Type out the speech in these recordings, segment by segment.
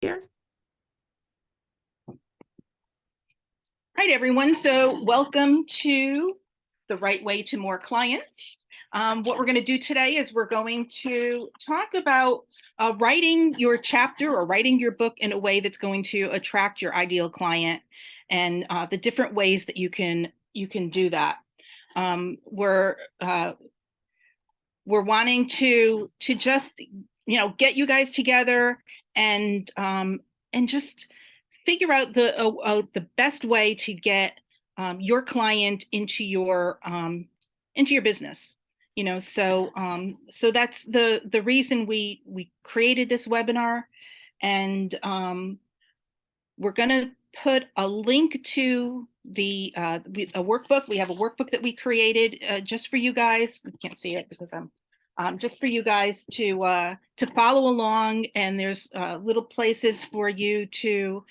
here. All right, everyone. So welcome to The Right Way to More Clients. What we're going to do today is we're going to talk about writing your chapter or writing your book in a way that's going to attract your ideal client, and the different ways that you can do that. We're wanting to just get you guys together and just figure out the best way to get your client into your business. So that's the reason we created this webinar, and we're going to put a link to a workbook. We have a workbook that we created just for you guys. You can't see it because I'm just for you guys to follow along, and there's little places for you to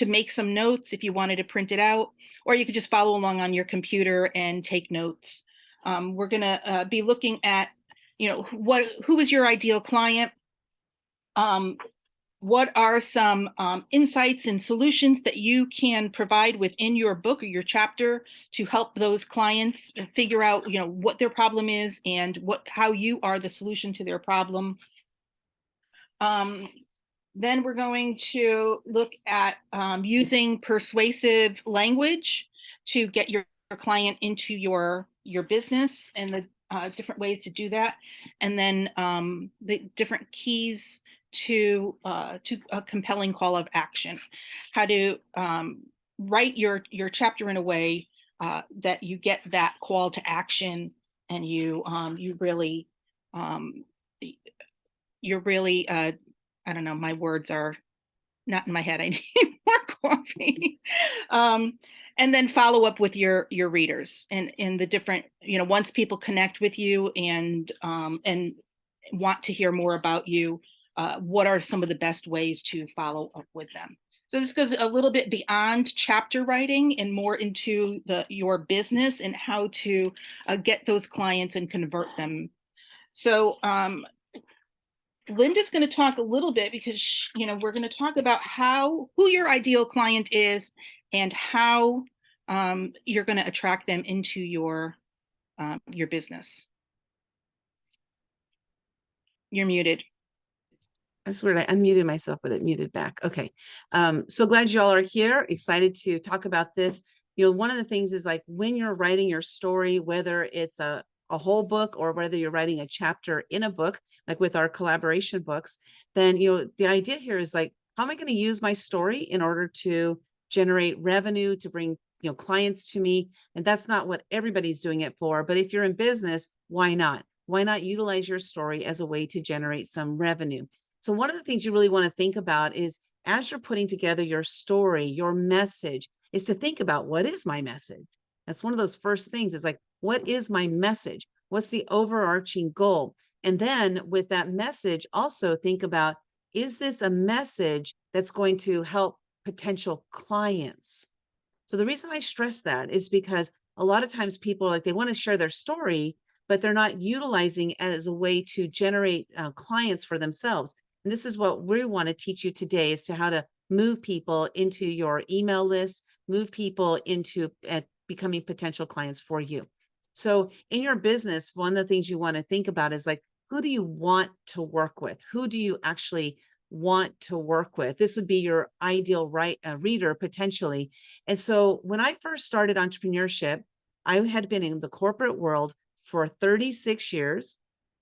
make some notes if you wanted to print it out, or you could just follow along on your computer and take notes. We're going to be looking at, who is your ideal client? What are some insights and solutions that you can provide within your book or your chapter to help those clients figure out, what their problem is and how you are the solution to their problem. Then we're going to look at using persuasive language to get your client into your business, and the different ways to do that, and then the different keys to a compelling call of action. How to write your chapter in a way that you get that call to action, and you're really I don't know, my words are not in my head. I need more coffee. And then follow up with your readers and in the different, once people connect with you and want to hear more about you, what are some of the best ways to follow up with them? So this goes a little bit beyond chapter writing and more into your business and how to get those clients and convert them. So Linda's going to talk a little bit because, we're going to talk about who your ideal client is and how you're going to attract them into your business. You're muted. That's weird. I unmuted myself, but it muted back. Okay. So glad you all are here. Excited to talk about this. One of the things is like when you're writing your story, whether it's a whole book or whether you're writing a chapter in a book, like with our collaboration books, then, the idea here is like, how am I going to use my story in order to generate revenue, to bring, clients to me? And that's not what everybody's doing it for. But if you're in business, why not? Why not utilize your story as a way to generate some revenue? So one of the things you really want to think about is as you're putting together your story, your message, is to think about, what is my message? That's one of those first things, is like, what is my message? What's the overarching goal? And then with that message, also think about, is this a message that's going to help potential clients? So the reason I stress that is because a lot of times people they want to share their story, but they're not utilizing it as a way to generate clients for themselves. And this is what we want to teach you today, as to how to move people into your email list, move people into becoming potential clients for you. So in your business, one of the things you want to think about is like, who do you want to work with? Who do you actually want to work with? This would be your ideal reader potentially. And so when I first started entrepreneurship, I had been in the corporate world for 36 years.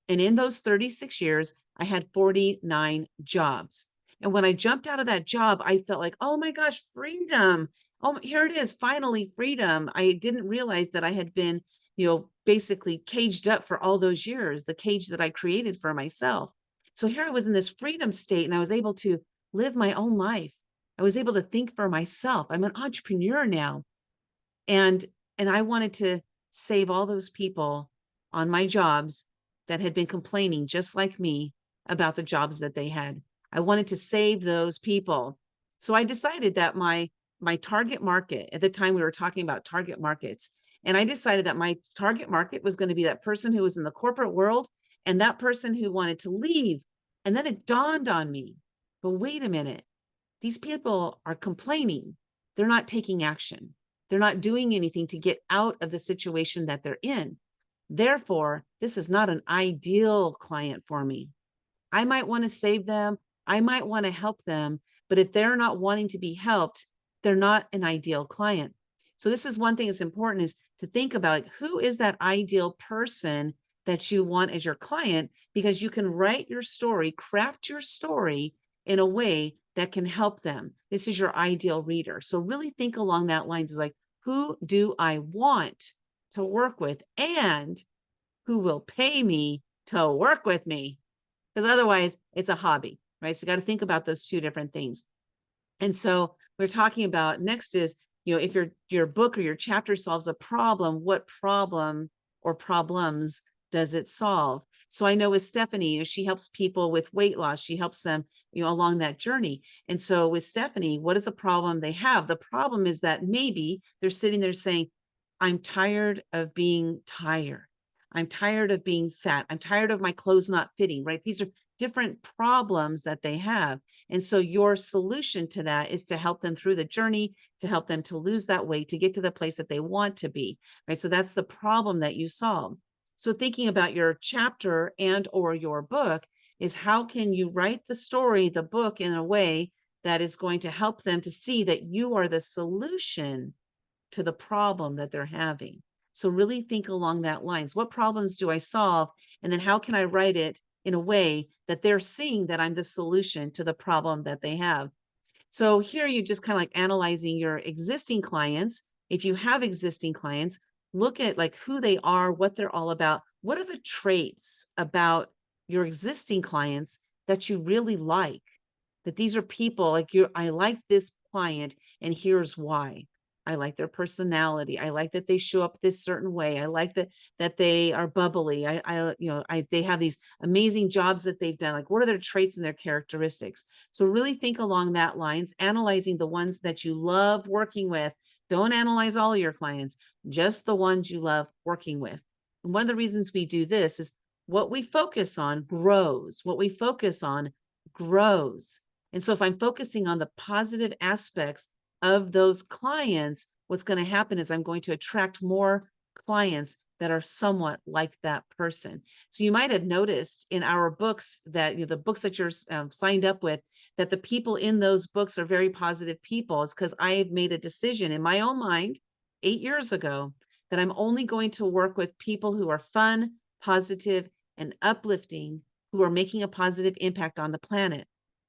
And in those 36 years, I had 49 jobs. And when I jumped out of that job, I felt like, oh my gosh, freedom. Oh, here it is, finally freedom. I didn't realize that I had been, basically caged up for all those years, the cage that I created for myself. So here I was in this freedom state, and I was able to live my own life. I was able to think for myself. I'm an entrepreneur now. And I wanted to save all those people on my jobs that had been complaining just like me about the jobs that they had. I wanted to save those people. So I decided that my target market, at the time we were talking about target markets, and I decided that my target market was going to be that person who was in the corporate world and that person who wanted to leave. And then it dawned on me, but wait a minute, these people are complaining. They're not taking action. They're not doing anything to get out of the situation that they're in. Therefore, this is not an ideal client for me. I might want to save them. I might want to help them. But if they're not wanting to be helped, they're not an ideal client. So this is one thing that's important, is to think about, like, who is that ideal person that you want as your client, because you can write your story, craft your story in a way that can help them. This is your ideal reader. So really think along that lines, is like, who do I want to work with, and who will pay me to work with me? Because otherwise it's a hobby, right? So you got to think about those two different things. And so we're talking about next is, if your book or your chapter solves a problem, what problem or problems does it solve? So I know with Stephanie, she helps people with weight loss. She helps them, along that journey. And so with Stephanie, what is the problem they have? The problem is that maybe they're sitting there saying, I'm tired of being tired. I'm tired of being fat. I'm tired of my clothes not fitting, right? These are different problems that they have. And so your solution to that is to help them through the journey, to help them to lose that weight, to get to the place that they want to be, right? So that's the problem that you solve. So thinking about your chapter and or your book is, how can you write the story, the book, in a way that is going to help them to see that you are the solution to the problem that they're having. So really think along that lines. What problems do I solve? And then how can I write it in a way that they're seeing that I'm the solution to the problem that they have? So here you just kind of like analyzing your existing clients. If you have existing clients, look at like who they are, what they're all about. What are the traits about your existing clients that you really like? That these are people like you, I like this client, and here's why. I like their personality. I like that they show up this certain way. I like that they are bubbly. They have these amazing jobs that they've done. Like, what are their traits and their characteristics? So really think along that lines, analyzing the ones that you love working with. Don't analyze all of your clients, just the ones you love working with. And one of the reasons we do this is, what we focus on grows. What we focus on grows. And so if I'm focusing on the positive aspects of those clients, what's going to happen is I'm going to attract more clients that are somewhat like that person. So you might have noticed in our books that, the books that you're signed up with, that the people in those books are very positive people. It's because I made a decision in my own mind 8 years ago that I'm only going to work with people who are fun, positive, and uplifting, who are making a positive impact on the planet.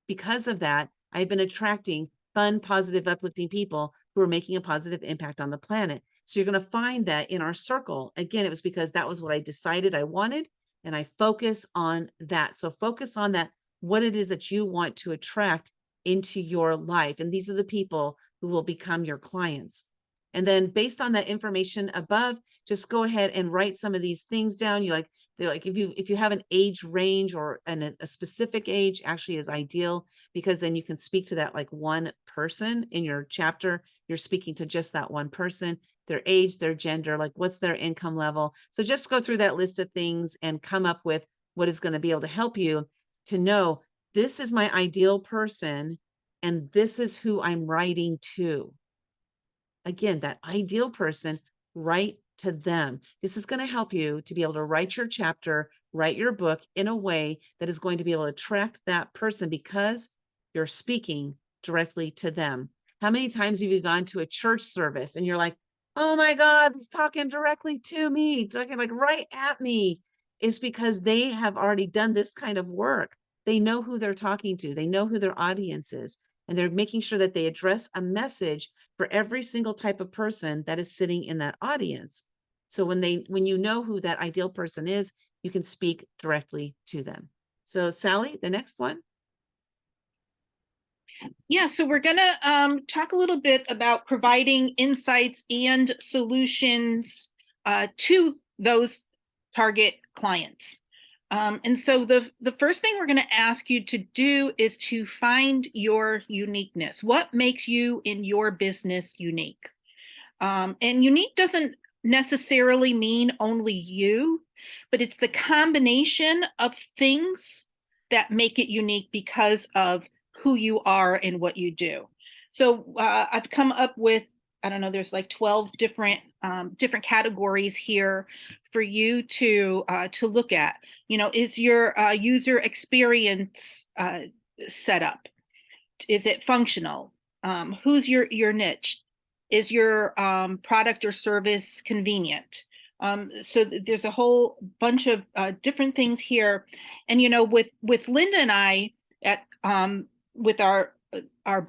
Because of that, I've been attracting fun, positive, uplifting people who are making a positive impact on the planet. So you're going to find that in our circle. Again, it was because that was what I decided I wanted, and I focus on that. So focus on that, what it is that you want to attract into your life. And these are the people who will become your clients. And then based on that information above, just go ahead and write some of these things down. They're like, if you have an age range, or a specific age actually is ideal, because then you can speak to that like one person in your chapter. You're speaking to just that one person, their age, their gender, like what's their income level. So just go through that list of things and come up with what is going to be able to help you to know, this is my ideal person and this is who I'm writing to. Again, that ideal person, write to them. This is going to help you to be able to write your chapter, write your book in a way that is going to be able to attract that person, because you're speaking directly to them. How many times have you gone to a church service and you're like, oh my God, he's talking directly to me, talking like right at me? It's because they have already done this kind of work. They know who they're talking to. They know who their audience is. And they're making sure that they address a message for every single type of person that is sitting in that audience. So when you know who that ideal person is, you can speak directly to them. So Sally, the next one. Yeah, so we're going to talk a little bit about providing insights and solutions to those target clients. And so the first thing we're going to ask you to do is to find your uniqueness. What makes you in your business unique? And unique doesn't necessarily mean only you, but it's the combination of things that make it unique because of who you are and what you do. So I've come up with, I don't know, there's like 12 different categories here for you to look at. You know, is your user experience set up? Is it functional? Who's your niche? Is your product or service convenient? So there's a whole bunch of different things here. And you know, with Linda and I at with our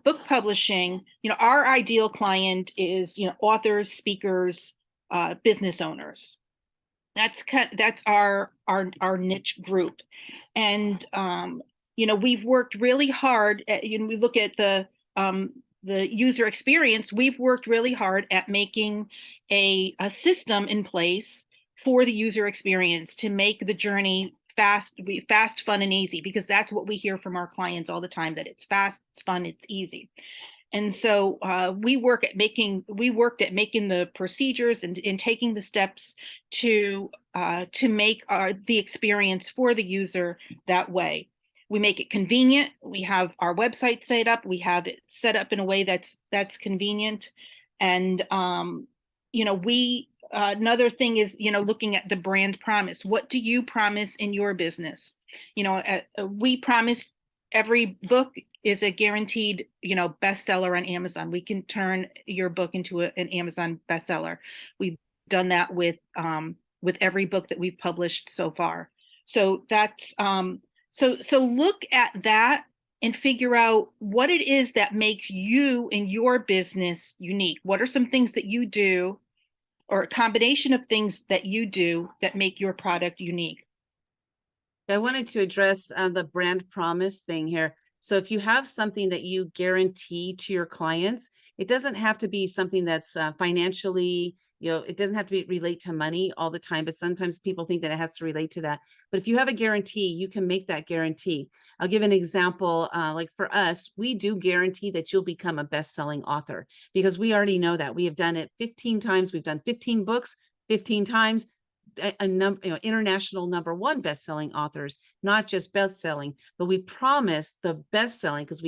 book publishing, you know, our ideal client is, you know, authors, speakers, business owners. That's our niche group. And you know, we've worked really hard at, you know, we look at the user experience, we've worked really hard at making a system in place for the user experience to make the journey fast, fun, and easy, because that's what we hear from our clients all the time, that it's fast, it's fun, it's easy. And so we worked at making the procedures and taking the steps to make the experience for the user that way. We make it convenient. We have our website set up. We have it set up in a way that's convenient. And you know, another thing is, you know, looking at the brand promise. What do you promise in your business? You know, we promise every book is a guaranteed, you know, bestseller on Amazon. We can turn your book into an Amazon bestseller. We've done that with every book that we've published so far. So that's so look at that and figure out what it is that makes you and your business unique. What are some things that you do, or a combination of things that you do, that make your product unique? I wanted to address the brand promise thing here. So if you have something that you guarantee to your clients, it doesn't have to be something that's financially, you know, it doesn't have to be relate to money all the time, but sometimes people think that it has to relate to that. But if you have a guarantee, you can make that guarantee. I'll give an example. Like for us, we do guarantee that you'll become a best-selling author, because we already know that. We have done it 15 times. We've done 15 books 15 times. A number, you know, international #1 best-selling authors, not just best-selling, but we promise the best-selling, because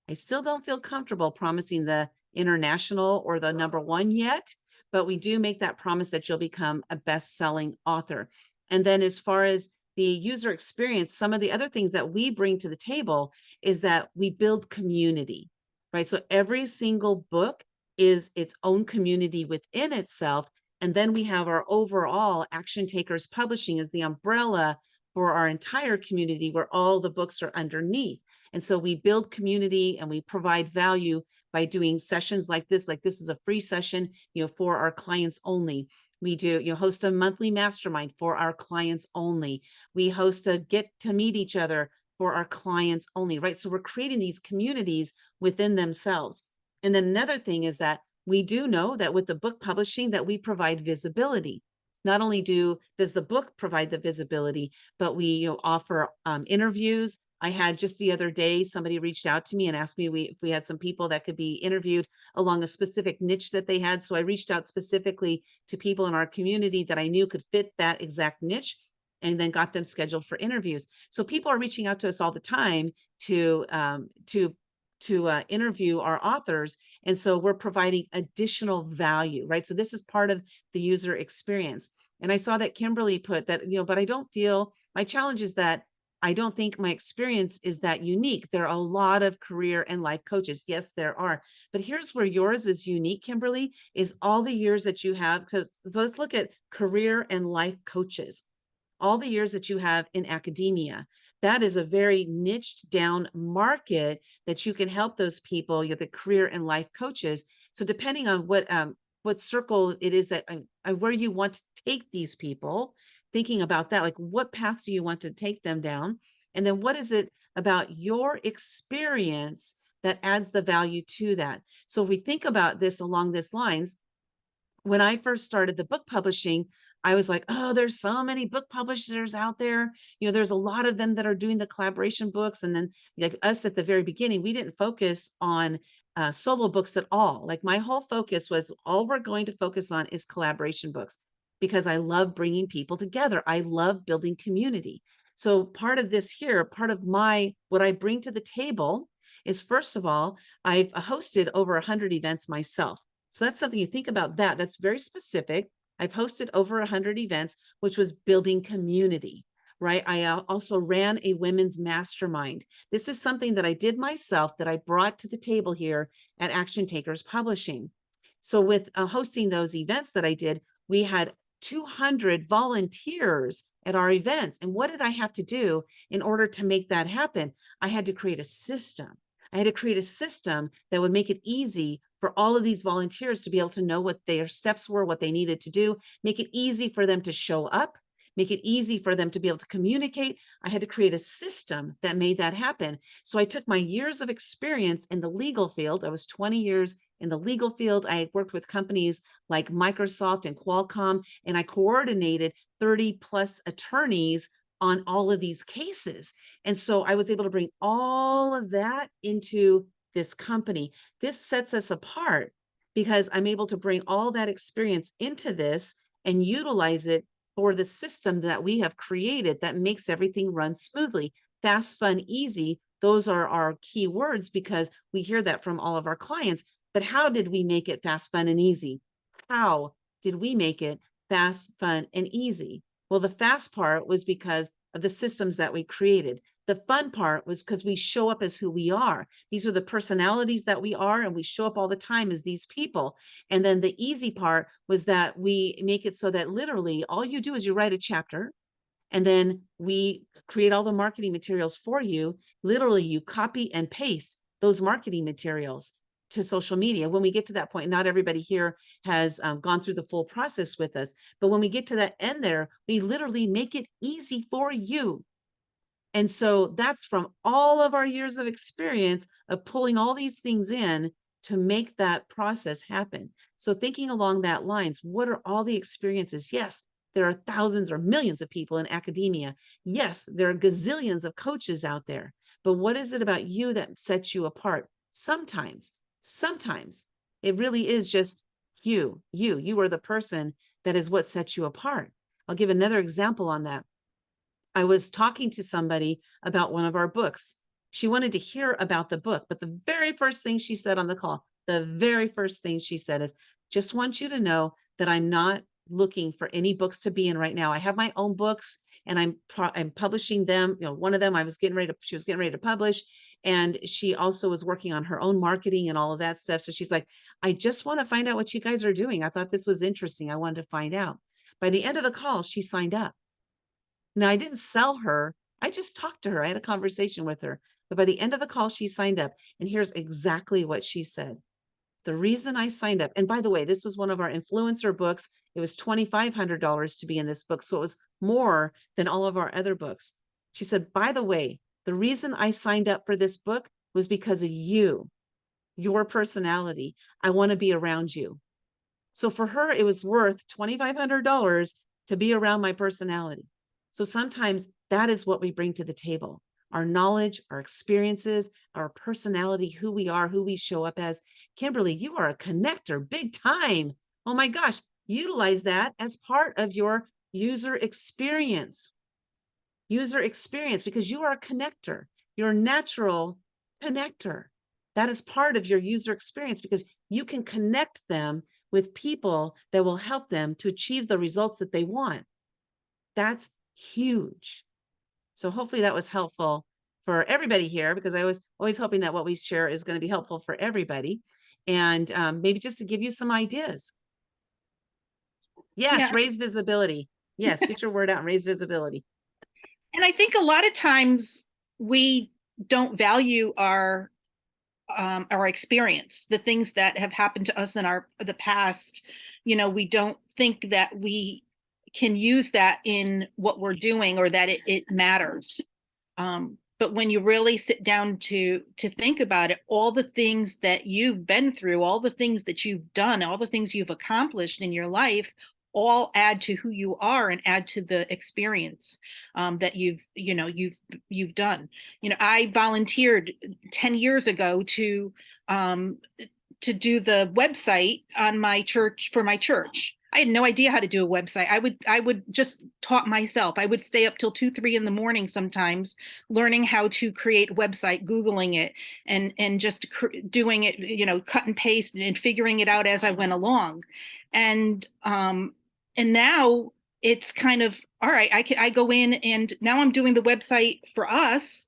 I still don't feel comfortable promising the international or the #1 yet, but we do make that promise that you'll become a best-selling author. And then as far as the user experience, some of the other things that we bring to the table is that we build community, right? So every single book is its own community within itself. And then we have our overall Action Takers Publishing as the umbrella for our entire community, where all the books are underneath. And so we build community and we provide value by doing sessions like this. Like this is a free session, you know, for our clients only. We do, you know, host a monthly mastermind for our clients only. We host a get to meet each other for our clients only, right? So we're creating these communities within themselves. And then another thing is that we do know that with the book publishing that we provide visibility. Not only does the book provide the visibility, but we, you know, offer interviews. I had just the other day, somebody reached out to me and asked me if we had some people that could be interviewed along a specific niche that they had. So I reached out specifically to people in our community that I knew could fit that exact niche, and then got them scheduled for interviews. So people are reaching out to us all the time to interview our authors. And so we're providing additional value, right? So this is part of the user experience. And I saw that Kimberly put that, you know, but I don't feel, my challenge is that I don't think my experience is that unique. There are a lot of career and life coaches. Yes, there are. But here's where yours is unique, Kimberly, is all the years that you have. So let's look at career and life coaches. All the years that you have in academia, that is a very niched down market that you can help those people, you're the career and life coaches. So depending on what circle it is that where you want to take these people, thinking about that, like what path do you want to take them down? And then what is it about your experience that adds the value to that? So if we think about this along this lines, when I first started the book publishing, I was like, oh, there's so many book publishers out there. You know, there's a lot of them that are doing the collaboration books. And then like us at the very beginning, we didn't focus on solo books at all. Like my whole focus was all we're going to focus on is collaboration books, because I love bringing people together. I love building community. So part of this here, part of what I bring to the table is, first of all, I've hosted over 100 events myself. So that's something you think about that. That's very specific. I've hosted over 100 events, which was building community, right? I also ran a women's mastermind. This is something that I did myself that I brought to the table here at Action Takers Publishing. So with hosting those events that I did, we had 200 volunteers at our events. And what did I have to do in order to make that happen? I had to create a system. I had to create a system that would make it easy for all of these volunteers to be able to know what their steps were, what they needed to do, make it easy for them to show up, make it easy for them to be able to communicate. I had to create a system that made that happen. So I took my years of experience in the legal field. I was 20 years in the legal field. I worked with companies like Microsoft and Qualcomm, and I coordinated 30 plus attorneys on all of these cases. And so I was able to bring all of that into this company. This sets us apart because I'm able to bring all that experience into this and utilize it for the system that we have created that makes everything run smoothly. Fast, fun, easy. Those are our key words because we hear that from all of our clients. But how did we make it fast, fun, and easy? How did we make it fast, fun, and easy? Well, the fast part was because of the systems that we created. The fun part was because we show up as who we are. These are the personalities that we are, and we show up all the time as these people. And then the easy part was that we make it so that literally all you do is you write a chapter, and then we create all the marketing materials for you. Literally, you copy and paste those marketing materials to social media. When we get to that point, not everybody here has gone through the full process with us, but when we get to that end there, we literally make it easy for you. And so that's from all of our years of experience of pulling all these things in to make that process happen. So thinking along that lines, what are all the experiences? Yes, there are thousands or millions of people in academia. Yes, there are gazillions of coaches out there. But what is it about you that sets you apart? Sometimes it really is just you are the person that is what sets you apart. I'll give another example on that. I was talking to somebody about one of our books. She wanted to hear about the book, but the very first thing she said on the call, the very first thing she said is, just want you to know that I'm not looking for any books to be in right now. I have my own books and I'm publishing them. You know, one of them she was getting ready to publish, and she also was working on her own marketing and all of that stuff. So she's like, I just want to find out what you guys are doing. I thought this was interesting. I wanted to find out. By the end of the call, she signed up. Now, I didn't sell her. I just talked to her. I had a conversation with her. But by the end of the call, she signed up. And here's exactly what she said. The reason I signed up, and by the way, this was one of our influencer books. It was $2,500 to be in this book. So it was more than all of our other books. She said, by the way, the reason I signed up for this book was because of you, your personality. I want to be around you. So for her, it was worth $2,500 to be around my personality. So sometimes that is what we bring to the table. Our knowledge, our experiences, our personality, who we are, who we show up as. Kimberly, you are a connector, big time. Oh my gosh, utilize that as part of your user experience. User experience, because you are a connector. You're a natural connector. That is part of your user experience because you can connect them with people that will help them to achieve the results that they want. That's huge. So hopefully that was helpful for everybody here, because I was always hoping that what we share is going to be helpful for everybody. And maybe just to give you some ideas. Yes, Yeah. raise visibility. Yes, get your word out and raise visibility. And I think a lot of times we don't value our experience, the things that have happened to us in the past. You know, we don't think that we can use that in what we're doing, or that it matters. But when you really sit down to think about it, all the things that you've been through, all the things that you've done, all the things you've accomplished in your life, all add to who you are and add to the experience that you've done. You know, I volunteered 10 years ago to do the website on my church, for my church. I had no idea how to do a website. I would just taught myself. I would stay up till 2, 3 in the morning sometimes, learning how to create website, Googling it, and just doing it, cut and paste and figuring it out as I went along. And and now it's kind of all right. I go in and now I'm doing the website for us,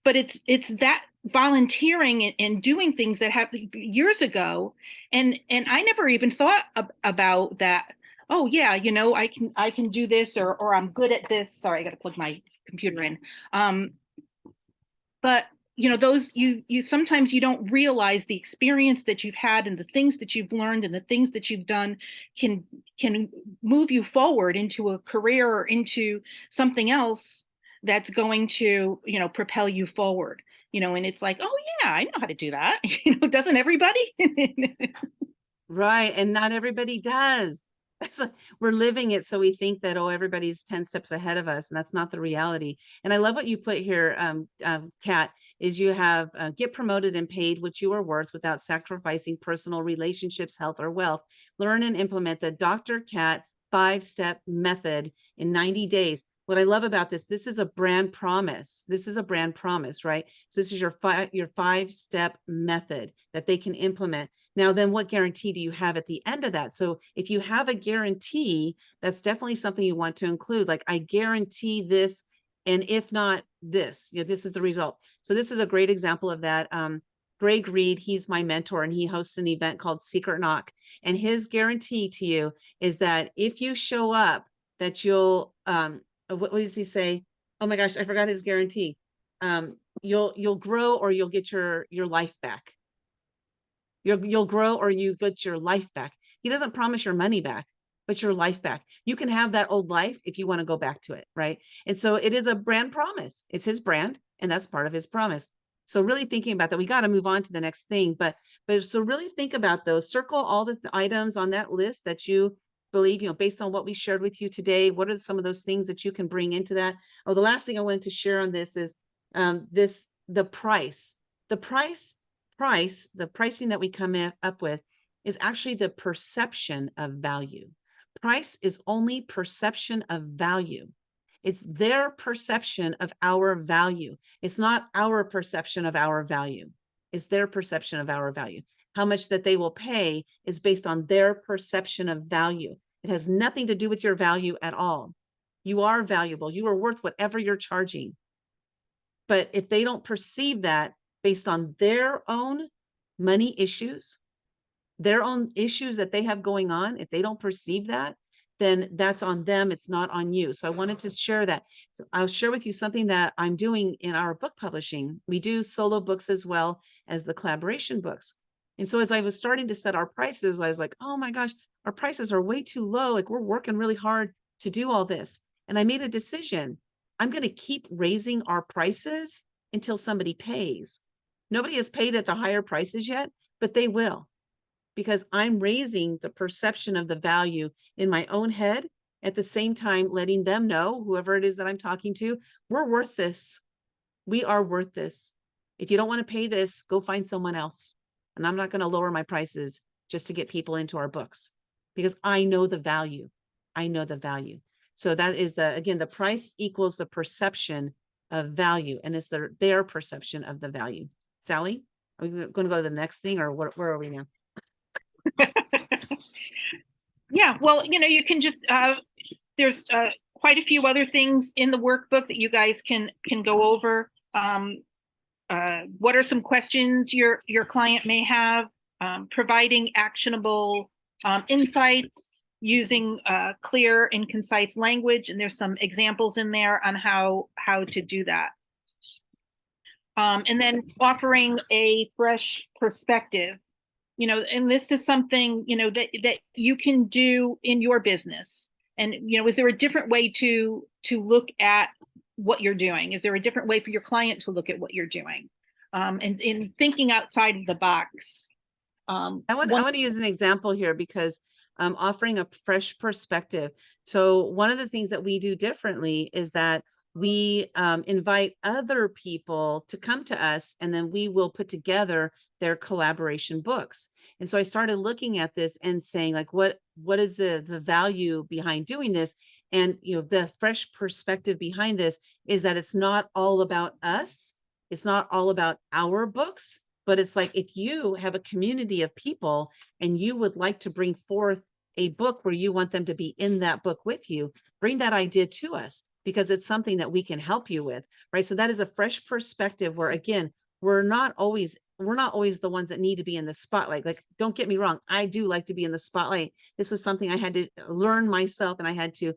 but it's that volunteering and doing things that happened years ago, and I never even thought about that. Oh yeah, I can do this, or I'm good at this. Sorry, I got to plug my computer in. um but those, you sometimes you don't realize the experience that you've had and the things that you've learned and the things that you've done can move you forward into a career or into something else that's going to propel you forward. And it's like, oh yeah, I know how to do that. Doesn't everybody? Right. And not everybody does. That's we're living it. So we think that, oh, everybody's 10 steps ahead of us. And that's not the reality. And I love what you put here, Kat, is you have get promoted and paid what you are worth without sacrificing personal relationships, health, or wealth. Learn and implement the Dr. Kat 5-step method in 90 days. What I love about this is a brand promise. This is a brand promise, right? So this is your 5-step method that they can implement. Now, then what guarantee do you have at the end of that? So if you have a guarantee, that's definitely something you want to include. Like, I guarantee this, and if not this, this is the result. So this is a great example of that. Greg Reed, he's my mentor, and he hosts an event called Secret Knock. And his guarantee to you is that if you show up, that you'll, what does he say? Oh my gosh, I forgot his guarantee. You'll grow, or you'll get your life back. You'll grow, or you get your life back. He doesn't promise your money back, but your life back. You can have that old life if you want to go back to it, right? And so it is a brand promise. It's his brand, and that's part of his promise. So really thinking about that, we got to move on to the next thing. But so really think about those. Circle all the items on that list that you believe, based on what we shared with you today. What are some of those things that you can bring into that? Oh, the last thing I wanted to share on this is the price. The the pricing that we come up with is actually the perception of value. Price is only perception of value. It's their perception of our value. It's not our perception of our value. It's their perception of our value. How much that they will pay is based on their perception of value. It has nothing to do with your value at all. You are valuable. You are worth whatever you're charging. But if they don't perceive that based on their own money issues, their own issues that they have going on, if they don't perceive that, then that's on them. It's not on you. So I wanted to share that. So I'll share with you something that I'm doing in our book publishing. We do solo books as well as the collaboration books. And so as I was starting to set our prices, I was like, oh my gosh, our prices are way too low. Like, we're working really hard to do all this. And I made a decision. I'm going to keep raising our prices until somebody pays. Nobody has paid at the higher prices yet, but they will, because I'm raising the perception of the value in my own head, at the same time letting them know, whoever it is that I'm talking to, we're worth this. We are worth this. If you don't want to pay this, go find someone else. And I'm not going to lower my prices just to get people into our books, because I know the value. I know the value. So that is again, the price equals the perception of value, and it's their perception of the value. Sally, are we going to go to the next thing, or where are we now? Yeah, well, you can just there's quite a few other things in the workbook that you guys can go over. What are some questions your client may have? Providing actionable insights using clear and concise language, and there's some examples in there on how to do that. And then offering a fresh perspective, and this is something, that you can do in your business. And, is there a different way to look at what you're doing? Is there a different way for your client to look at what you're doing? And in thinking outside of the box. I want to use an example here, because offering a fresh perspective. So one of the things that we do differently is that we invite other people to come to us, and then we will put together their collaboration books. And so I started looking at this and saying, like, what is the value behind doing this? And the fresh perspective behind this is that it's not all about us. It's not all about our books, but it's like, if you have a community of people and you would like to bring forth a book where you want them to be in that book with you, bring that idea to us, because it's something that we can help you with, right? So that is a fresh perspective where, again, we're not always the ones that need to be in the spotlight. Like, don't get me wrong, I do like to be in the spotlight. This was something I had to learn myself, and I had to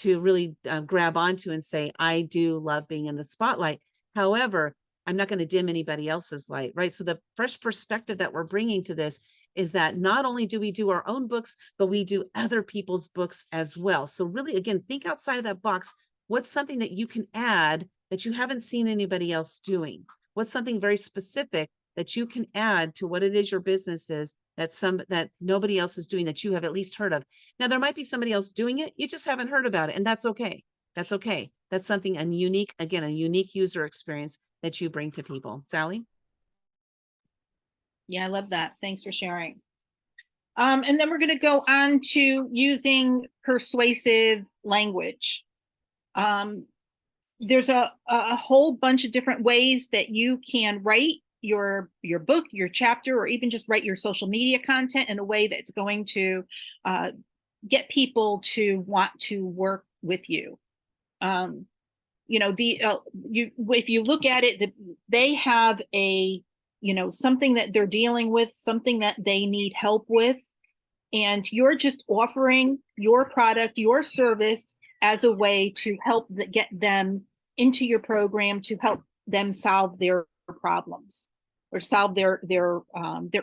really grab onto and say, I do love being in the spotlight. However, I'm not going to dim anybody else's light, right? So the fresh perspective that we're bringing to this is that not only do we do our own books, but we do other people's books as well. So really, again, think outside of that box. What's something that you can add that you haven't seen anybody else doing? What's something very specific that you can add to what it is your business is, that nobody else is doing, that you have at least heard of? Now, there might be somebody else doing it, you just haven't heard about it, and that's okay. That's okay. That's something, a unique user experience that you bring to people. Sally? Yeah, I love that. Thanks for sharing. And then we're going to go on to using persuasive language. There's a whole bunch of different ways that you can write your book, your chapter, or even just write your social media content in a way that's going to get people to want to work with you. If you look at it, they have something that they're dealing with, something that they need help with, and you're just offering your product, your service as a way to help get them into your program, to help them solve their problems or solve their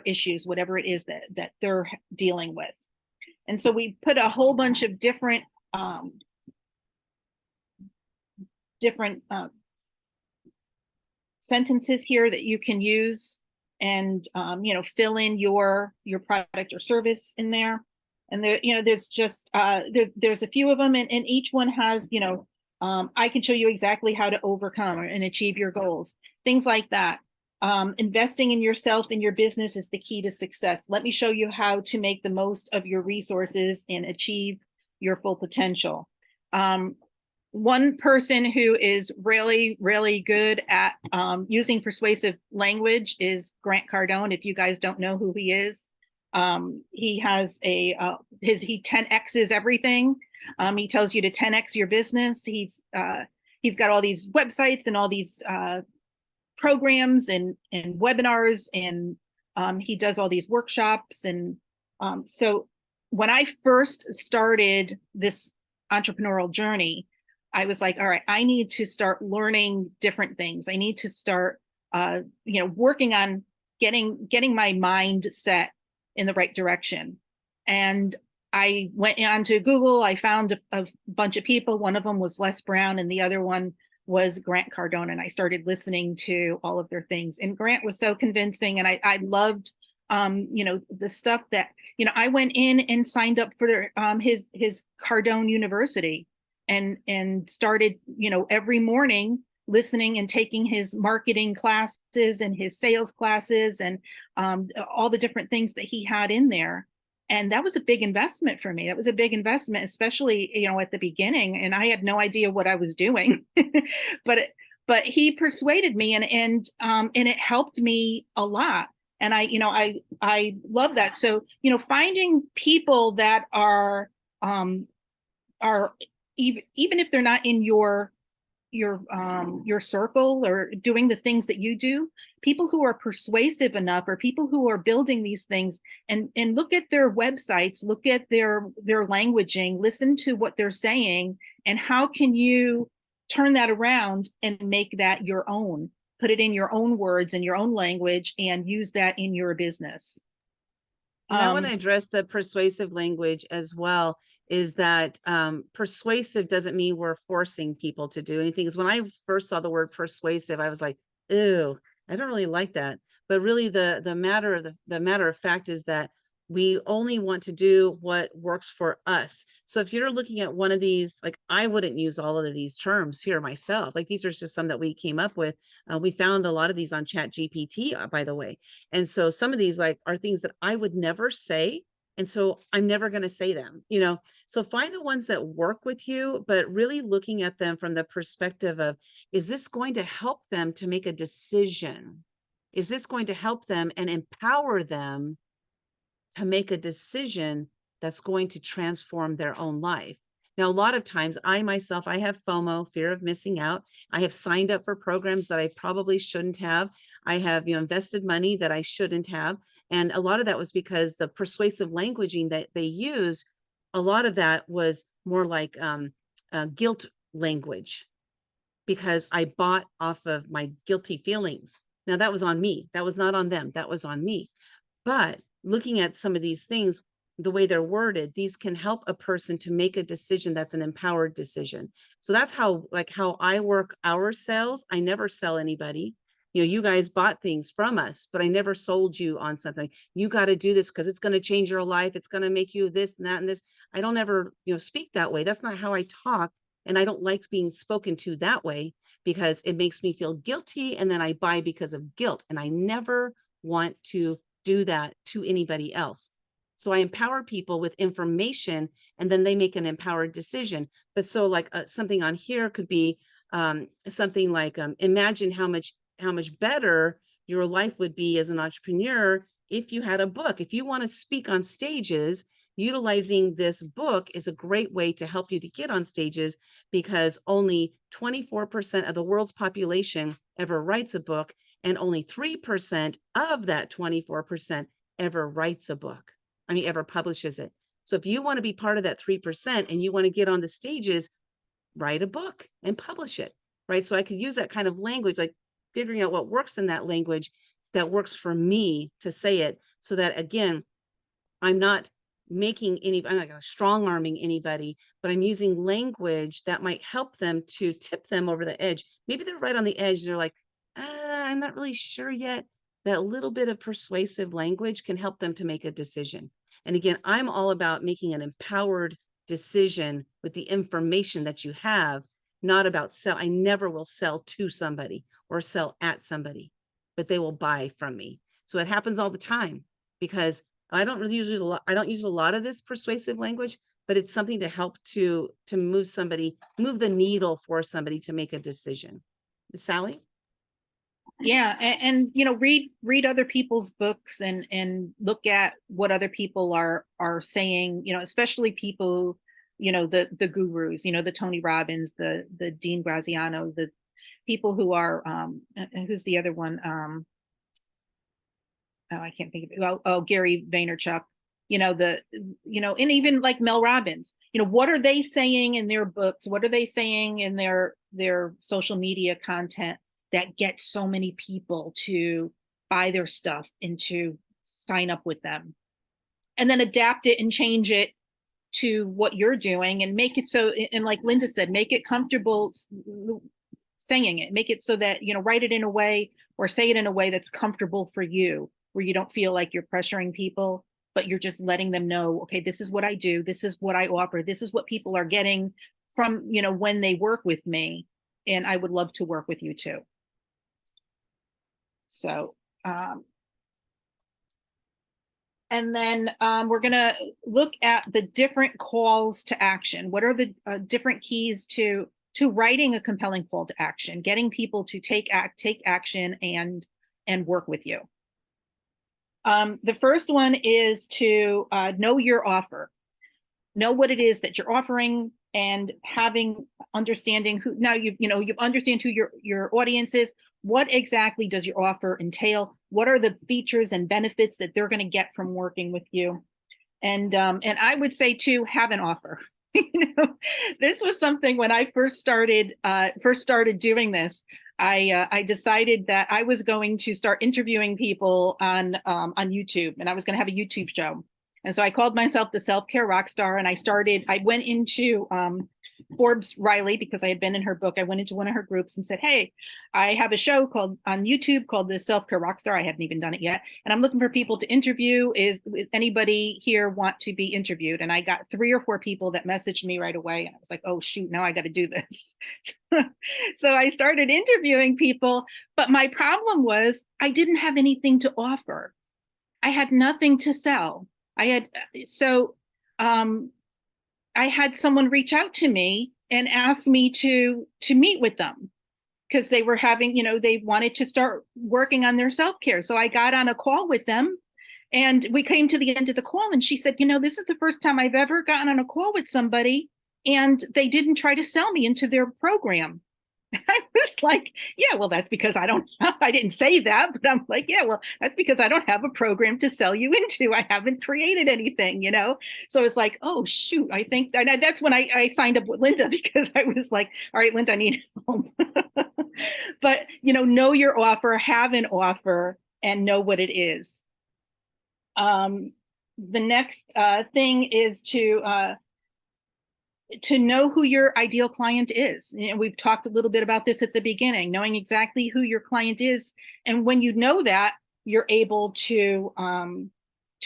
issues, whatever it is that they're dealing with. And so we put a whole bunch of different sentences here that you can use, and fill in your product or service in there. And there's just there's a few of them, and each one has I can show you exactly how to overcome and achieve your goals, things like that. Investing in yourself and your business is the key to success. Let me show you how to make the most of your resources and achieve your full potential. One person who is really, really good at using persuasive language is Grant Cardone. If you guys don't know who he is, he has he 10X's everything. He tells you to 10X your business. He's got all these websites and all these programs and webinars, and he does all these workshops. And so when I first started this entrepreneurial journey, I was like, all right, I need to start learning different things. I need to start, working on getting my mind set in the right direction. And I went onto Google. I found a bunch of people. One of them was Les Brown, and the other one was Grant Cardone. And I started listening to all of their things. And Grant was so convincing, and I loved, the stuff that, I went in and signed up for his Cardone University, and started, every morning listening and taking his marketing classes and his sales classes, and all the different things that he had in there. And that was a big investment for me. That was a big investment, especially, at the beginning. And I had no idea what I was doing, but he persuaded me, and it helped me a lot. And I love that. So, finding people that are even if they're not in your circle or doing the things that you do, people who are persuasive enough, or people who are building these things, and look at their websites, look at their languaging, listen to what they're saying, and how can you turn that around and make that your own, put it in your own words and your own language, and use that in your business. And I want to address the persuasive language as well, is that persuasive doesn't mean we're forcing people to do anything. Because when I first saw the word persuasive, I was like, ew, I don't really like that. But really the matter of fact is that We only want to do what works for us. So if you're looking at one of these, like I wouldn't use all of these terms here myself. Like these are just some that we came up with. We found a lot of these on Chat GPT, by the way. And so some of these like are things that I would never say. And so I'm never going to say them, you know. So find the ones that work with you, but really looking at them from the perspective of, is this going to help them to make a decision? Is this going to help them and empower them to make a decision that's going to transform their own life? Now, a lot of times I myself, I have FOMO, fear of missing out. I have signed up for programs that I probably shouldn't have. I have, invested money that I shouldn't have. And a lot of that was because the persuasive languaging that they used, a lot of that was more like guilt language, because I bought off of my guilty feelings. Now that was on me. That was not on them. That was on me. But looking at some of these things, the way they're worded, these can help a person to make a decision that's an empowered decision. So that's how I work our sales. I never sell anybody. You guys bought things from us, but I never sold you on something. You got to do this because it's going to change your life. It's going to make you this and that and this. I don't ever, speak that way. That's not how I talk. And I don't like being spoken to that way, because it makes me feel guilty. And then I buy because of guilt. And I never want to do that to anybody else. So I empower people with information, and then they make an empowered decision. But so like something on here could be something like, imagine how much better your life would be as an entrepreneur if you had a book. If you want to speak on stages, utilizing this book is a great way to help you to get on stages, because only 24% of the world's population ever writes a book, and only 3% of that 24% ever writes a book. Ever publishes it. So if you want to be part of that 3% and you want to get on the stages, write a book and publish it, right? So I could use that kind of language, like figuring out what works in that language that works for me to say it, so that again, I'm not I'm not strong arming anybody, but I'm using language that might help them to tip them over the edge. Maybe they're right on the edge. They're like, I'm not really sure yet. That little bit of persuasive language can help them to make a decision. And again, I'm all about making an empowered decision with the information that you have, not about sell. I never will sell to somebody or sell at somebody, but they will buy from me. So it happens all the time, because I don't really use a lot. I don't use a lot of this persuasive language, but it's something to help to move the needle for somebody to make a decision. Sally? Yeah, read other people's books and look at what other people are saying, especially people, the gurus, the Tony Robbins, the Dean Graziano, the people who are who's the other one? Oh, I can't think of it. Oh, Gary Vaynerchuk, and even like Mel Robbins, what are they saying in their books? What are they saying in their social media content that gets so many people to buy their stuff and to sign up with them? And then adapt it and change it to what you're doing and make it so, and like Linda said, make it comfortable saying it, make it so that, write it in a way or say it in a way that's comfortable for you, where you don't feel like you're pressuring people, but you're just letting them know, okay, this is what I do, this is what I offer, this is what people are getting from, when they work with me, and I would love to work with you too. So, and then we're going to look at the different calls to action. What are the different keys to writing a compelling call to action, getting people to take action and work with you? The first one is to know your offer, know what it is that you're offering, and understanding who. Now you understand who your audience is. What exactly does your offer entail? What are the features and benefits that they're going to get from working with you? And I would say too, have an offer. This was something when I first started doing this. I decided that I was going to start interviewing people on YouTube, and I was going to have a YouTube show. And so I called myself the self-care rock star. And I went into Forbes Riley, because I had been in her book. I went into one of her groups and said, hey, I have a show called on YouTube called the Self-Care Rockstar. I hadn't even done it yet. And I'm looking for people to interview. Is anybody here want to be interviewed? And I got 3 or 4 people that messaged me right away. And I was like, oh, shoot, now I got to do this. So I started interviewing people. But my problem was I didn't have anything to offer. I had nothing to sell. I had, so I had someone reach out to me and ask me to meet with them because they were having, they wanted to start working on their self-care. So I got on a call with them and we came to the end of the call and she said, this is the first time I've ever gotten on a call with somebody and they didn't try to sell me into their program. I was like, yeah, well, that's because I didn't say that, but I'm like, yeah, well, that's because I don't have a program to sell you into. I haven't created anything, So it's like, oh, shoot, I think that's when I signed up with Linda because I was like, all right, Linda, I need help. But, know your offer, have an offer, and know what it is. The next thing is to know who your ideal client is. We've talked a little bit about this at the beginning, knowing exactly who your client is. And when you know that, you're able to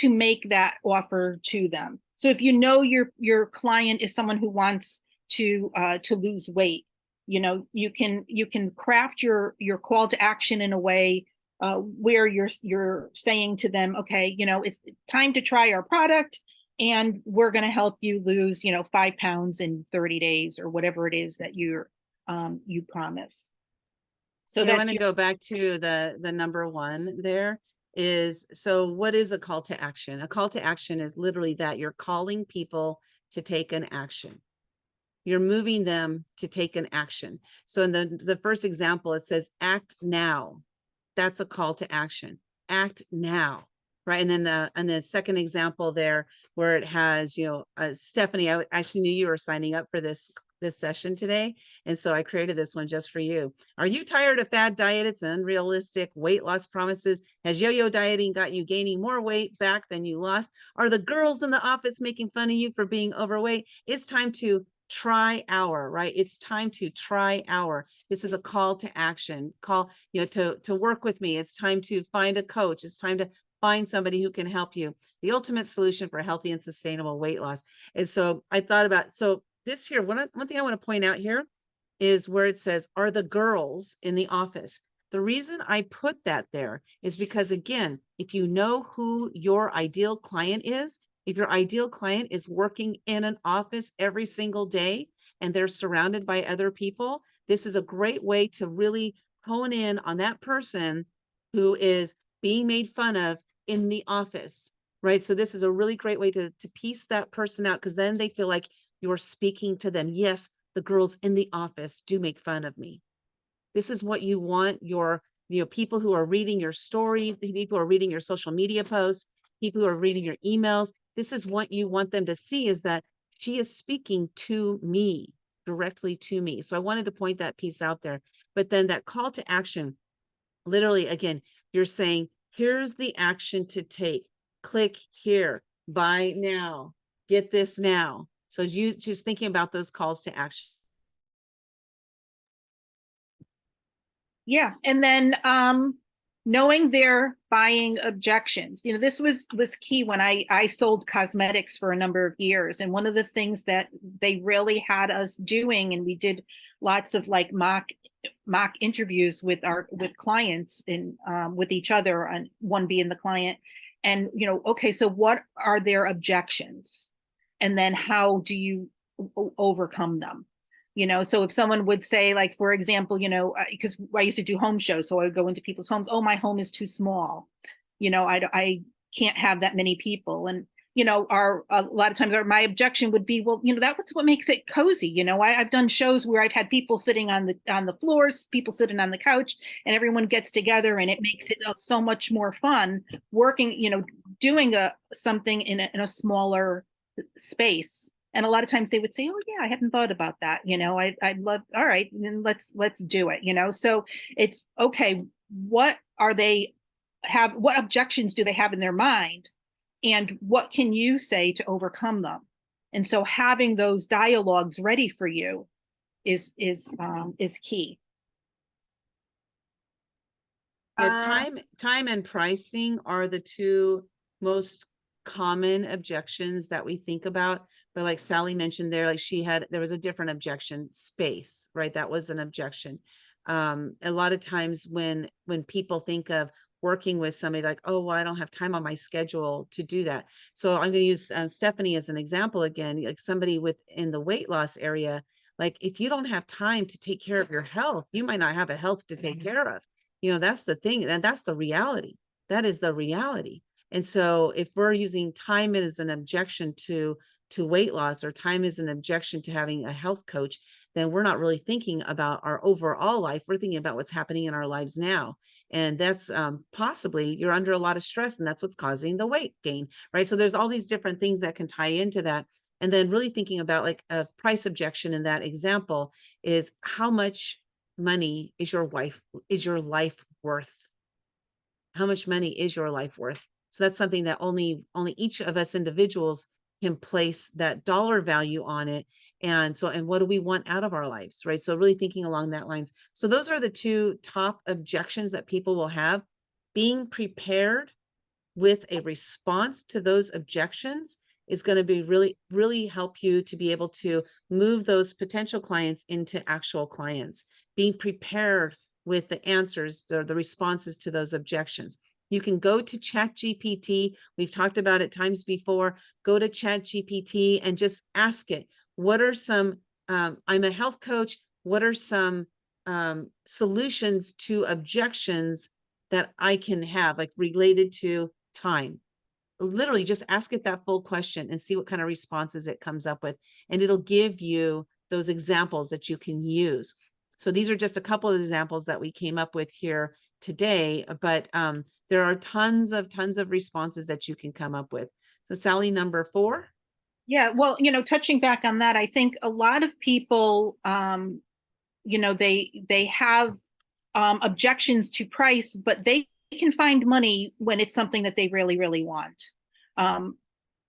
make that offer to them. So if you know your client is someone who wants to lose weight, you can craft your call to action in a way where you're saying to them, okay, it's time to try our product. And we're going to help you lose, 5 pounds in 30 days or whatever it is that you promise. So I want that's to go back to the number 1 there is, so what is a call to action? A call to action is literally that you're calling people to take an action. You're moving them to take an action. So in the first example, it says act now. That's a call to action. Act now. Right. And then the second example there where it has, Stephanie, I actually knew you were signing up for this session today. And so I created this one just for you. Are you tired of fad diets and unrealistic weight loss promises? Has yo-yo dieting got you gaining more weight back than you lost? Are the girls in the office making fun of you for being overweight? It's time to try our, right? It's time to try our. This is a call to action. Call, to work with me. It's time to find a coach. It's time to find somebody who can help you. The ultimate solution for healthy and sustainable weight loss. And so I thought about, so this here, one thing I want to point out here is where it says, are the girls in the office? The reason I put that there is because, again, if you know who your ideal client is, if your ideal client is working in an office every single day and they're surrounded by other people, this is a great way to really hone in on that person who is being made fun of in the office, right? So this is a really great way to piece that person out, because then they feel like you're speaking to them. Yes, the girls in the office do make fun of me. This is what you want your, people who are reading your story, people who are reading your social media posts, people who are reading your emails. This is what you want them to see, is that she is speaking to me, directly to me. So I wanted to point that piece out there. But then that call to action, literally, again, you're saying, here's the action to take. Click here, buy now, get this now. So you just thinking about those calls to action. Yeah. And then knowing their buying objections. This was key when I sold cosmetics for a number of years. And one of the things that they really had us doing, and we did lots of like mock interviews with clients and with each other, and one being the client. And okay, so what are their objections? And then how do you overcome them? So if someone would say, like, for example, because I used to do home shows, so I would go into people's homes. Oh, my home is too small. I can't have that many people. And, a lot of times my objection would be, well, that's what makes it cozy. I've done shows where I've had people sitting on the floors, people sitting on the couch, and everyone gets together, and it makes it so much more fun working, doing something in a smaller space. And a lot of times they would say, oh yeah, I hadn't thought about that. I'd love, all right, then let's do it. So it's okay. What objections do they have in their mind? and what can you say to overcome them? And so having those dialogues ready for you is key. Yeah, Uh, time and pricing are the two most common objections that we think about. But like Sally mentioned there, like there was a different objection, space, right? That was an objection. A lot of times when people think of working with somebody like, oh, well, I don't have time on my schedule to do that. So I'm going to use Stephanie as an example again, like somebody within the weight loss area. Like if you don't have time to take care of your health, you might not have a health to take care of. That's the thing, and that's the reality. That is the reality. And so if we're using time as an objection to weight loss, or time as an objection to having a health coach, then we're not really thinking about our overall life. We're thinking about what's happening in our lives now. And that's possibly you're under a lot of stress, and that's what's causing the weight gain, right? So there's all these different things that can tie into that. And then really thinking about like a price objection in that example is how much money is your life worth? How much money is your life worth? So that's something that only each of us individuals can place that dollar value on it. And what do we want out of our lives, right? So really thinking along that lines. So those are the two top objections that people will have. Being prepared with a response to those objections is going to be really help you to be able to move those potential clients into actual clients. Being prepared with the answers or the responses to those objections. You can go to ChatGPT. We've talked about it times before. Go to ChatGPT and just ask it, what are some, I'm a health coach, what are some solutions to objections that I can have, like related to time? Literally just ask it that full question and see what kind of responses it comes up with. And it'll give you those examples that you can use. So these are just a couple of examples that we came up with here today, but there are tons of responses that you can come up with. So Sally, number 4. yeah, well, touching back on that, I think a lot of people, they have objections to price, but they can find money when it's something that they really, really want. Um,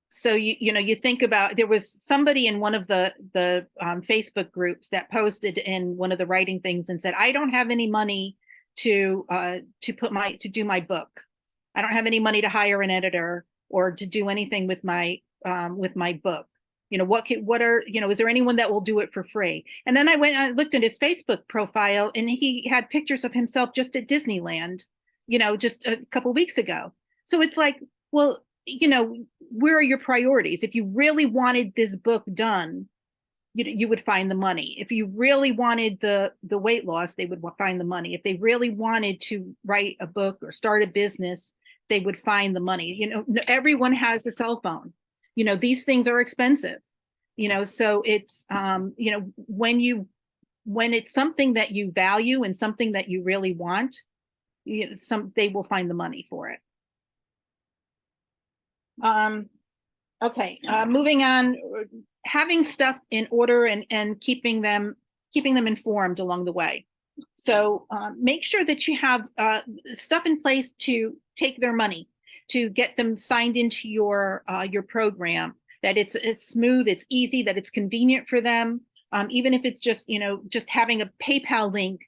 so you think about, there was somebody in one of the Facebook groups that posted in one of the writing things and said, I don't have any money to do my book. I don't have any money to hire an editor or to do anything with my book. Is there anyone that will do it for free? And then I looked at his Facebook profile, and he had pictures of himself just at Disneyland, just a couple weeks ago. So it's like, well, where are your priorities? If you really wanted this book done, you would find the money. If you really wanted the weight loss, they would find the money. If they really wanted to write a book or start a business, they would find the money. Everyone has a cell phone. These things are expensive. So it's when it's something that you value and something that you really want, they will find the money for it. Okay, moving on, having stuff in order and keeping them informed along the way. So make sure that you have stuff in place to take their money, to get them signed into your program, that it's smooth, it's easy, that it's convenient for them. Even if it's just having a PayPal link,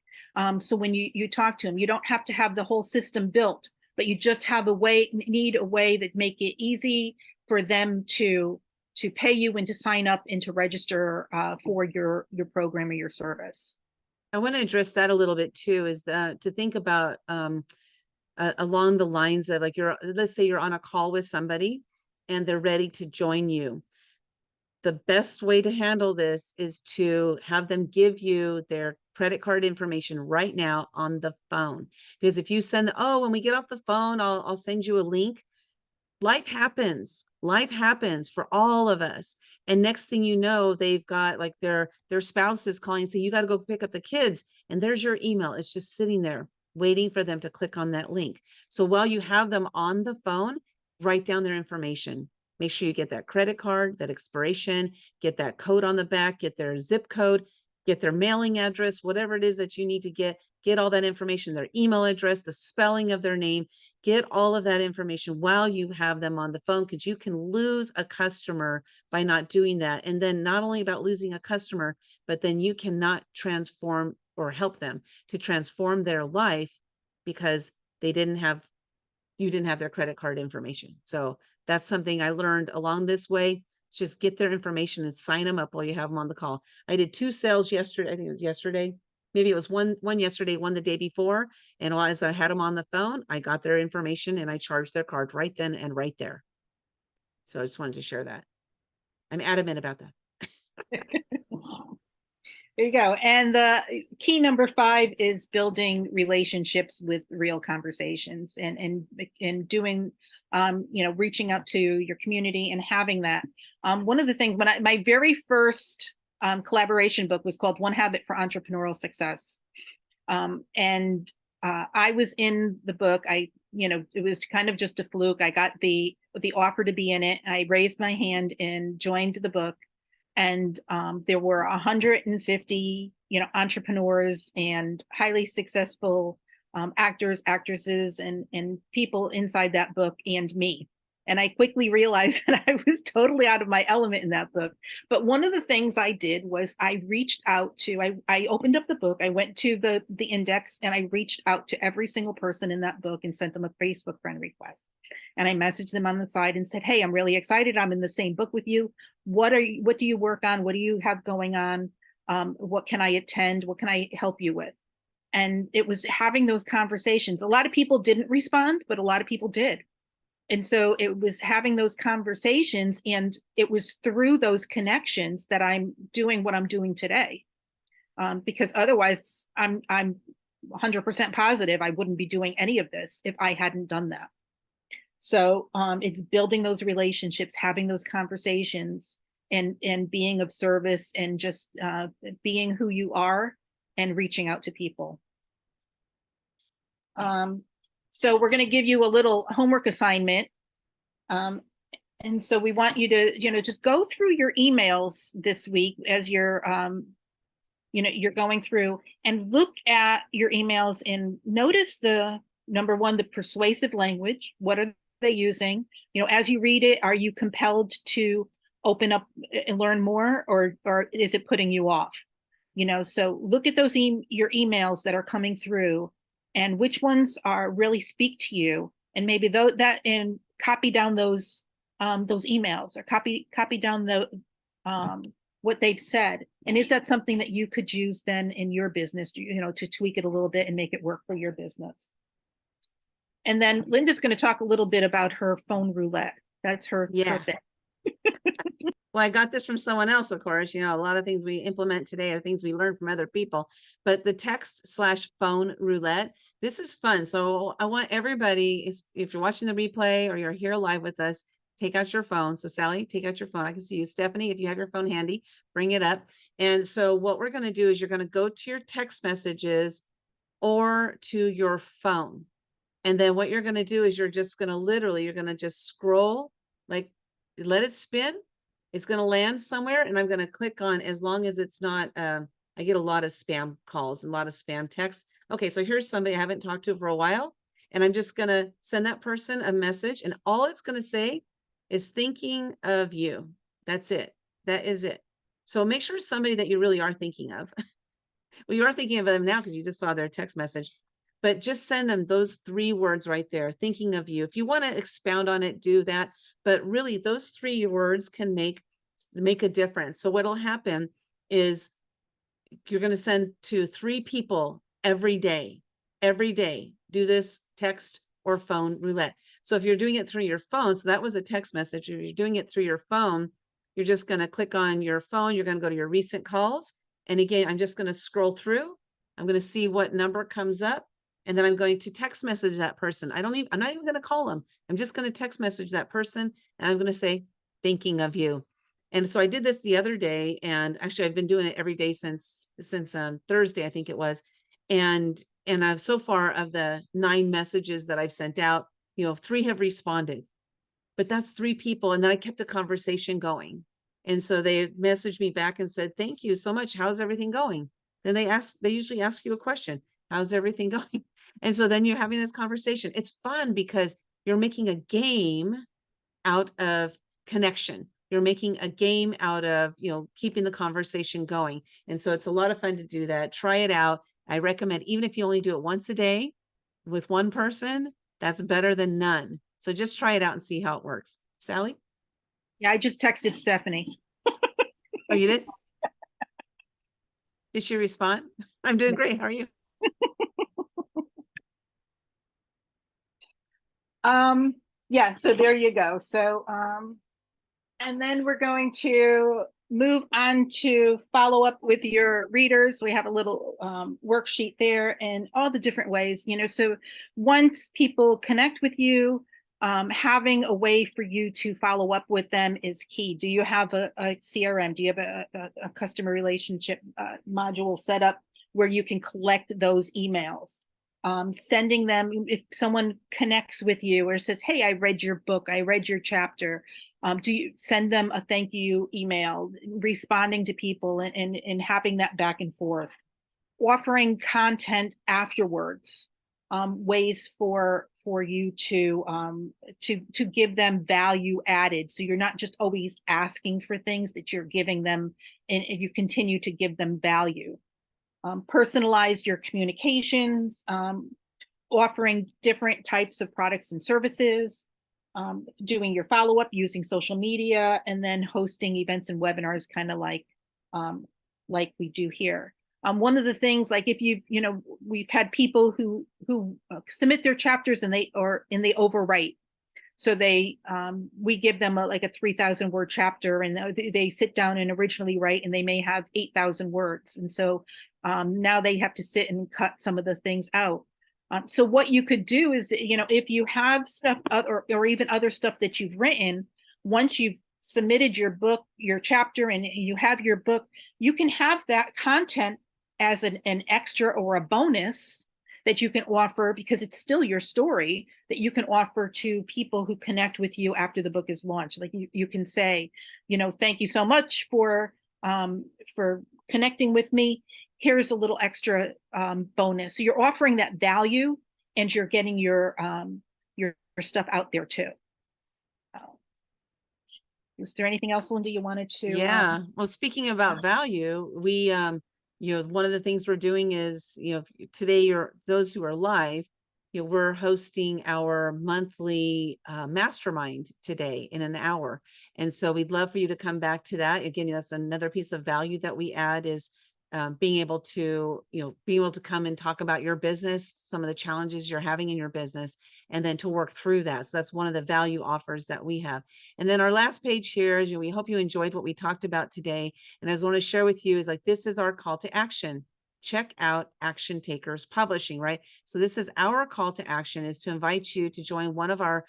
so when you talk to them, you don't have to have the whole system built, but you just need a way that make it easy for them to pay you and to sign up and to register for your program or your service. I want to address that a little bit too, is to think about along the lines of like let's say you're on a call with somebody and they're ready to join you. The best way to handle this is to have them give you their credit card information right now on the phone. Because if you send, oh, when we get off the phone, I'll send you a link. Life happens for all of us. And next thing you know, they've got like their spouse is calling, saying, you got to go pick up the kids. And there's your email. It's just sitting there waiting for them to click on that link. So while you have them on the phone, write down their information. Make sure you get that credit card, that expiration, get that code on the back, get their zip code, get their mailing address, whatever it is that you need to get all that information, their email address, the spelling of their name. Get all of that information while you have them on the phone, because you can lose a customer by not doing that. And then not only about losing a customer, but then you cannot transform or help them to transform their life because they didn't have you didn't have their credit card information. So that's something I learned along this way. Just get their information and sign them up while you have them on the call. I did 2 sales yesterday. I think it was yesterday. Maybe it was one yesterday, one the day before. And as I had them on the phone, I got their information and I charged their card right then and right there. So I just wanted to share that. I'm adamant about that. There you go. And the key number 5 is building relationships with real conversations and doing, reaching out to your community and having that. One of the things when my very first collaboration book was called One Habit for Entrepreneurial Success. And I was in the book. It was kind of just a fluke. I got the offer to be in it. I raised my hand and joined the book. And there were 150, entrepreneurs and highly successful actors, actresses, and people inside that book, and me. And I quickly realized that I was totally out of my element in that book. But one of the things I did was I reached out to, I opened up the book, I went to the index, and I reached out to every single person in that book and sent them a Facebook friend request. And I messaged them on the side and said, hey, I'm really excited. I'm in the same book with you. What do you work on? What do you have going on? What can I attend? What can I help you with? And it was having those conversations. A lot of people didn't respond, but a lot of people did. And so it was having those conversations, and it was through those connections that I'm doing what I'm doing today. Because otherwise I'm 100% positive I wouldn't be doing any of this if I hadn't done that. So it's building those relationships, having those conversations, and being of service, and just being who you are and reaching out to people. So we're going to give you a little homework assignment. And so we want you to, just go through your emails this week as you're, you're going through, and look at your emails and notice number 1, the persuasive language. What are they using? As you read it, are you compelled to open up and learn more, or is it putting you off? So look at those your emails that are coming through, and which ones really speak to you, and maybe and copy down those emails, or copy down what they've said. And is that something that you could use then in your business, to tweak it a little bit and make it work for your business? And then Linda's going to talk a little bit about her phone roulette. That's her thing. Well, I got this from someone else, of course. A lot of things we implement today are things we learn from other people. But the text/phone roulette, this is fun. So I want everybody, if you're watching the replay or you're here live with us, take out your phone. So Sally, take out your phone. I can see you. Stephanie, if you have your phone handy, bring it up. And so what we're going to do is you're going to go to your text messages or to your phone. And then what you're going to do is you're just going to just scroll, like let it spin. It's going to land somewhere, and I'm going to click on, as long as it's not, I get a lot of spam calls and a lot of spam texts. Okay, so here's somebody I haven't talked to for a while, and I'm just going to send that person a message, and all it's going to say is thinking of you. That's it. That is it. So make sure it's somebody that you really are thinking of. Well, you are thinking of them now because you just saw their text message. But just send them those 3 words right there, thinking of you. If you want to expound on it, do that. But really, those 3 words can make a difference. So what'll happen is you're going to send to 3 people every day. Every day, do this text or phone roulette. So if you're doing it through your phone, so that was a text message. If you're doing it through your phone, you're just going to click on your phone. You're going to go to your recent calls. And again, I'm just going to scroll through. I'm going to see what number comes up. And then I'm going to text message that person. I'm not even going to call them. I'm just going to text message that person. And I'm going to say, thinking of you. And so I did this the other day, and actually I've been doing it every day since Thursday, I think it was. And I've, so far, of the 9 messages that I've sent out, 3 have responded, but that's 3 people. And then I kept a conversation going. And so they messaged me back and said, thank you so much. How's everything going? Then they usually ask you a question. How's everything going? And so then you're having this conversation. It's fun because you're making a game out of connection. You're making a game out of, keeping the conversation going. And so it's a lot of fun to do that. Try it out. I recommend, even if you only do it once a day with one person, that's better than none. So just try it out and see how it works. Sally? Yeah, I just texted Stephanie. Oh, you did? Did she respond? I'm doing great. How are you? Um, yeah, so there you go. So, and then we're going to move on to follow up with your readers. We have a little worksheet there and all the different ways, so once people connect with you, having a way for you to follow up with them is key. Do you have a CRM? Do you have a customer relationship module set up where you can collect those emails? Sending them, if someone connects with you or says, hey, I read your book, I read your chapter, do you send them a thank you email, responding to people and having that back and forth, offering content afterwards, ways for you to give them value added, so you're not just always asking for things, that you're giving them and you continue to give them value. Personalize your communications, offering different types of products and services, doing your follow-up using social media, and then hosting events and webinars, kind of like we do here. One of the things, like if we've had people who submit their chapters and they overwrite. So we give them like a 3,000 word chapter, and they sit down and originally write, and they may have 8,000 words. And so now they have to sit and cut some of the things out. So what you could do is, if you have stuff or even other stuff that you've written, once you've submitted your book, your chapter, and you have your book, you can have that content as an extra or a bonus that you can offer, because it's still your story, that you can offer to people who connect with you after the book is launched. Like you can say, thank you so much for connecting with me. Here's a little extra bonus. So you're offering that value, and you're getting your stuff out there too. Is there anything else, Linda, you wanted to? Yeah. Well, speaking about value, we, one of the things we're doing is, today those who are live, we're hosting our monthly mastermind today in an hour. And so we'd love for you to come back to that. Again, that's another piece of value that we add, is being able to come and talk about your business, some of the challenges you're having in your business, and then to work through that. So that's one of the value offers that we have. And then our last page here, we hope you enjoyed what we talked about today. And I just want to share with you is, like, this is our call to action. Check out Action Takers Publishing, right? So this is our call to action, is to invite you to join one of our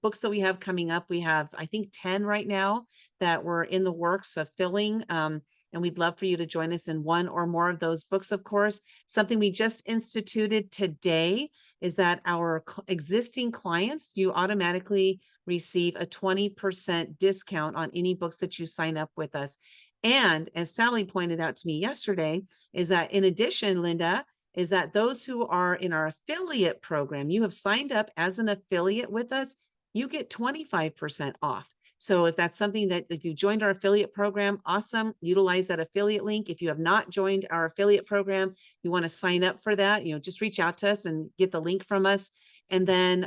books that we have coming up. We have, I think, 10 right now that we're in the works of filling. And we'd love for you to join us in one or more of those books, of course. Something we just instituted today is that our existing clients, you automatically receive a 20% discount on any books that you sign up with us. And as Sally pointed out to me yesterday, is that in addition, Linda, is that those who are in our affiliate program, you have signed up as an affiliate with us, you get 25% off. So if that's something that you joined our affiliate program, awesome. Utilize that affiliate link. If you have not joined our affiliate program, you want to sign up for that, just reach out to us and get the link from us. And then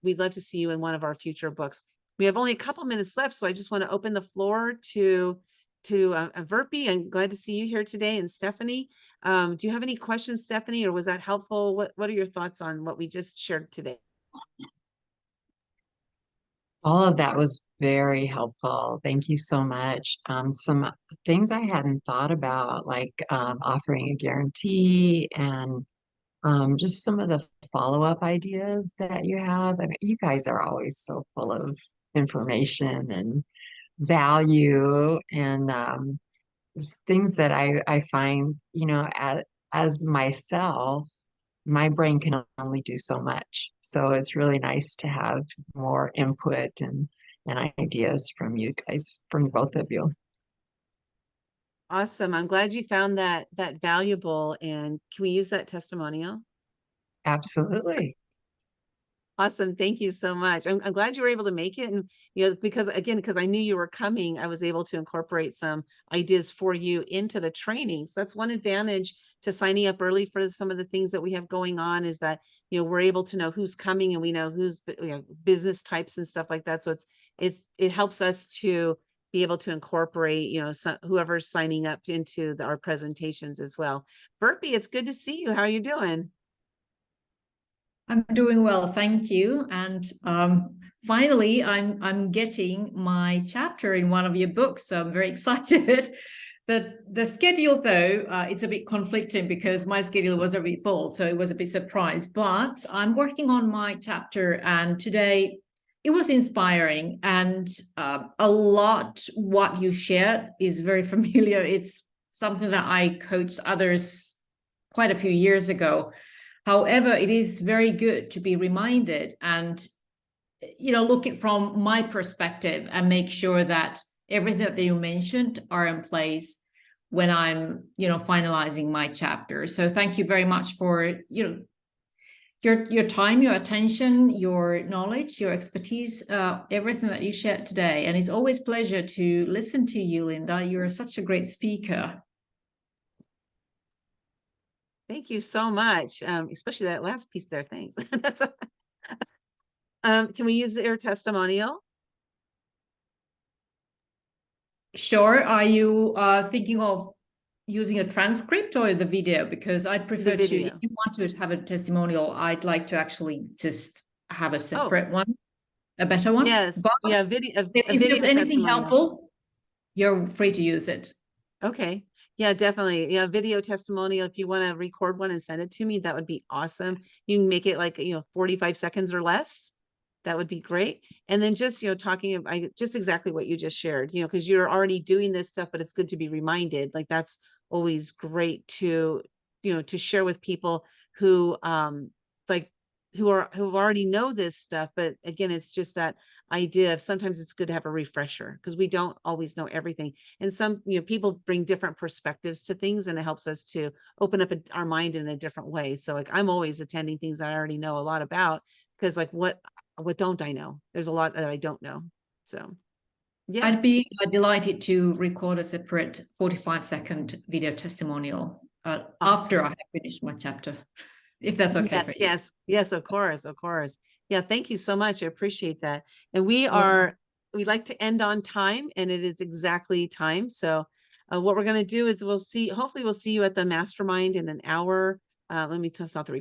we'd love to see you in one of our future books. We have only a couple minutes left, so I just want to open the floor to Verpi. I'm glad to see you here today. And Stephanie, do you have any questions, Stephanie, or was that helpful? What are your thoughts on what we just shared today? All of that was very helpful. Thank you so much. Some things I hadn't thought about, like offering a guarantee and just some of the follow-up ideas that you have. I mean, you guys are always so full of information and value, and things that I find, as myself, my brain can only do so much. So it's really nice to have more input and ideas from you guys, from both of you. Awesome. I'm glad you found that valuable. And can we use that testimonial? Absolutely. Awesome. Thank you so much. I'm glad you were able to make it. And, because again, because I knew you were coming, I was able to incorporate some ideas for you into the training. So that's one advantage to signing up early for some of the things that we have going on, is that, we're able to know who's coming, and we know who's, business types and stuff like that. So it helps us to be able to incorporate, whoever's signing up into our presentations as well. Burpee, it's good to see you. How are you doing? I'm doing well, thank you. And finally, I'm getting my chapter in one of your books, so I'm very excited. The schedule, though, it's a bit conflicting because my schedule was a bit full, so it was a bit surprised. But I'm working on my chapter, and today it was inspiring, and a lot what you shared is very familiar. It's something that I coached others quite a few years ago. However, it is very good to be reminded and, look it from my perspective and make sure that everything that you mentioned are in place when I'm, finalizing my chapter. So thank you very much for, your time, your attention, your knowledge, your expertise, everything that you shared today. And it's always a pleasure to listen to you, Linda. You're such a great speaker. Thank you so much. Especially that last piece there. Thanks. Can we use your testimonial? Sure. Are you thinking of using a transcript or the video? Because I'd prefer to, if you want to have a testimonial, I'd like to actually just have a separate one, a better one. Yes. But Yeah. if there's anything helpful, you're free to use it. Okay. Yeah, definitely. Yeah, video testimonial. If you want to record one and send it to me, that would be awesome. You can make it like, 45 seconds or less. That would be great. And then just, talking about just exactly what you just shared, because you're already doing this stuff, but it's good to be reminded. Like that's always great to, to share with people who, like who already know this stuff. But again, it's just that idea of sometimes it's good to have a refresher, because we don't always know everything. And some, people bring different perspectives to things, and it helps us to open up our mind in a different way. So like I'm always attending things that I already know a lot about, because like what don't I know? There's a lot that I don't know. So yes. I'd be delighted to record a separate 45-second video testimonial Awesome. after I have finished my chapter, if that's okay Yes, for you. yes, of course, of course. Yeah, thank you so much. I appreciate that. And we like to end on time, and it is exactly time. So what we're going to do is hopefully we'll see you at the mastermind in an hour. Let me test out the recording.